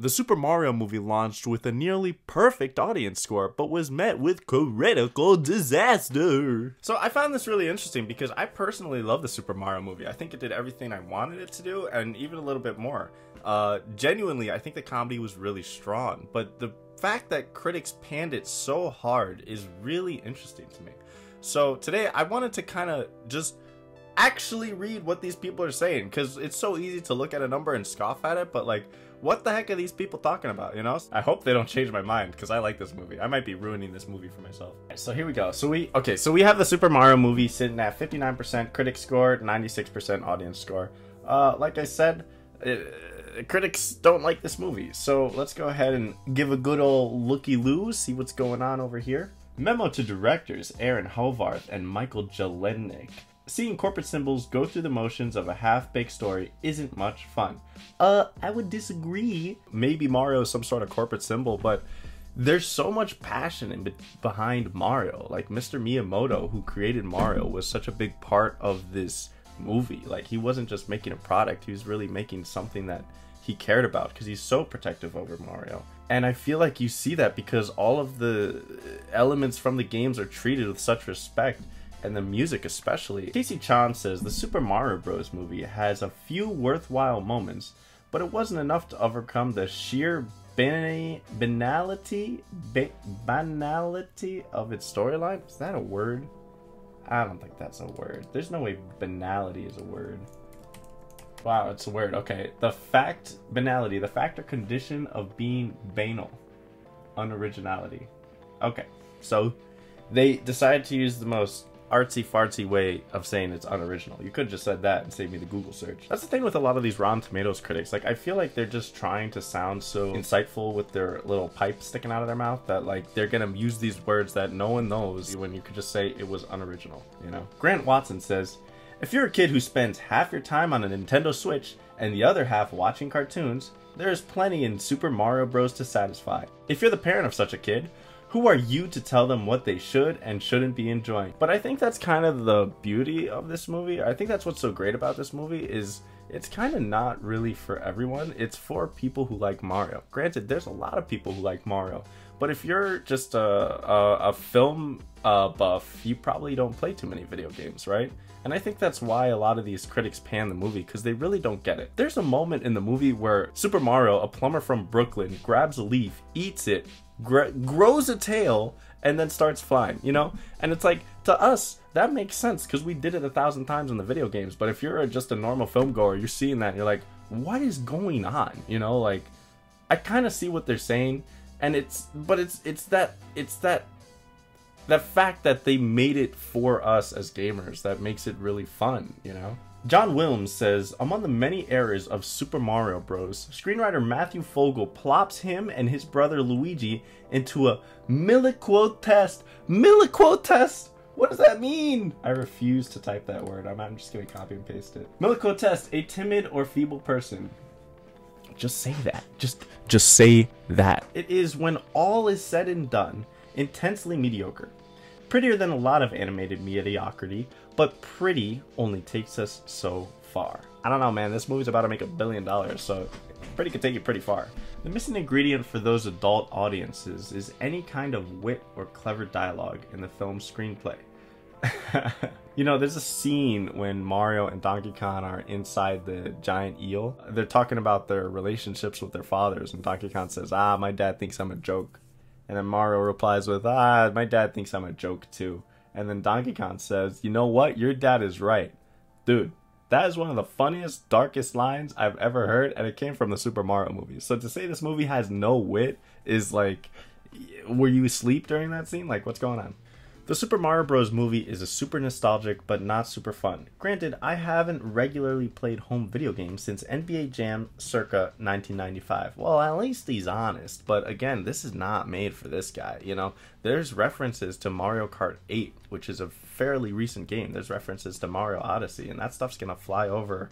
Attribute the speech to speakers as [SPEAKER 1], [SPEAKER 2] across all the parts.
[SPEAKER 1] The Super Mario movie launched with a nearly perfect audience score, but was met with critical disaster. So I found this really interesting because I personally love the Super Mario movie. I think it did everything I wanted it to do, and even a little bit more. Genuinely, I think the comedy was really strong, but the fact that critics panned it so hard is really interesting to me. So today I wanted to kind of just actually read what these people are saying, because it's so easy to look at a number and scoff at it, but like, what the heck are these people talking about, you know? I hope they don't change my mind, because I like this movie. I might be ruining this movie for myself. Right, so here we go. So we have the Super Mario movie sitting at 59% critic score, 96% audience score. Like I said, critics don't like this movie, so let's go ahead and give a good old looky-loo, see what's going on over here. Memo to directors Aaron Hovarth and Michael Jelenic. Seeing corporate symbols go through the motions of a half-baked story isn't much fun. I would disagree. Maybe Mario is some sort of corporate symbol, but there's so much passion behind Mario. Like, Mr. Miyamoto, who created Mario, was such a big part of this movie. Like, he wasn't just making a product, he was really making something that he cared about, because he's so protective over Mario. And I feel like you see that because all of the elements from the games are treated with such respect, and the music especially. Casey Chan says the Super Mario Bros. Movie has a few worthwhile moments, but it wasn't enough to overcome the sheer banality of its storyline. Is that a word? I don't think that's a word. There's no way banality is a word. Wow, it's a word. Okay, banality, the fact or condition of being banal. Unoriginality. Okay, so they decided to use the most artsy-fartsy way of saying it's unoriginal. You could have just said that and saved me the Google search. That's the thing with a lot of these Rotten Tomatoes critics. Like, I feel like they're just trying to sound so insightful with their little pipe sticking out of their mouth that, like, they're gonna use these words that no one knows when you could just say it was unoriginal, you know? Grant Watson says, if you're a kid who spends half your time on a Nintendo Switch and the other half watching cartoons, there is plenty in Super Mario Bros. To satisfy. If you're the parent of such a kid, who are you to tell them what they should and shouldn't be enjoying? But I think that's kind of the beauty of this movie. I think that's what's so great about this movie is it's kind of not really for everyone. It's for people who like Mario. Granted, there's a lot of people who like Mario, but if you're just a film buff, you probably don't play too many video games, right? And I think that's why a lot of these critics pan the movie, because they really don't get it. There's a moment in the movie where Super Mario, a plumber from Brooklyn, grabs a leaf, eats it, grows a tail, and then starts flying, you know? And it's like, to us, that makes sense because we did it 1,000 times in the video games. But if you're just a normal film goer, you're seeing that and you're like, what is going on? You know, like, I kind of see what they're saying, and it's that fact that they made it for us as gamers that makes it really fun, you know? John Williams says, among the many errors of Super Mario Bros., screenwriter Matthew Fogel plops him and his brother Luigi into a milliquote test. Milliquote test? What does that mean? I refuse to type that word. I'm just going to copy and paste it. Milliquote test, a timid or feeble person. Just say that. Just say that. It is, when all is said and done, intensely mediocre. Prettier than a lot of animated mediocrity, but pretty only takes us so far. I don't know, man. This movie's about to make $1 billion, so pretty could take you pretty far. The missing ingredient for those adult audiences is any kind of wit or clever dialogue in the film's screenplay. You know, there's a scene when Mario and Donkey Kong are inside the giant eel. They're talking about their relationships with their fathers, and Donkey Kong says, my dad thinks I'm a joke. And then Mario replies with, my dad thinks I'm a joke too. And then Donkey Kong says, you know what? Your dad is right. Dude, that is one of the funniest, darkest lines I've ever heard, and it came from the Super Mario movie. So to say this movie has no wit is like, were you asleep during that scene? Like, what's going on? The Super Mario Bros. Movie is a super nostalgic, but not super fun. Granted, I haven't regularly played home video games since NBA Jam circa 1995. Well, at least he's honest, but again, this is not made for this guy, you know? There's references to Mario Kart 8, which is a fairly recent game. There's references to Mario Odyssey, and that stuff's gonna fly over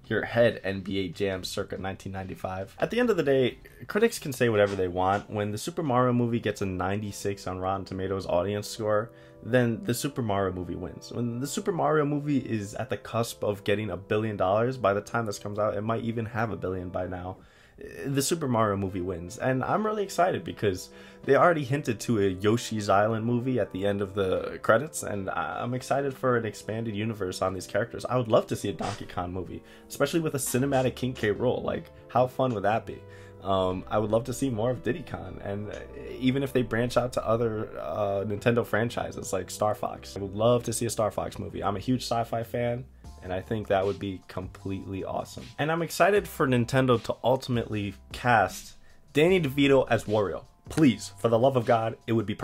[SPEAKER 1] your head, NBA Jam circa 1995. At the end of the day, critics can say whatever they want. When the Super Mario movie gets a 96 on Rotten Tomatoes audience score, then the Super Mario movie wins. When the Super Mario movie is at the cusp of getting $1 billion, by the time this comes out, it might even have $1 billion by now. the Super Mario movie wins. And I'm really excited because they already hinted to a Yoshi's Island movie at the end of the credits, and I'm excited for an expanded universe on these characters. I would love to see a Donkey Kong movie, especially with a cinematic King K. Rool. Like, how fun would that be? I would love to see more of Diddy Kong, and even if they branch out to other Nintendo franchises like Star Fox. I would love to see a Star Fox movie. I'm a huge sci-fi fan, and I think that would be completely awesome. And I'm excited for Nintendo to ultimately cast Danny DeVito as Wario. Please, for the love of God, it would be perfect.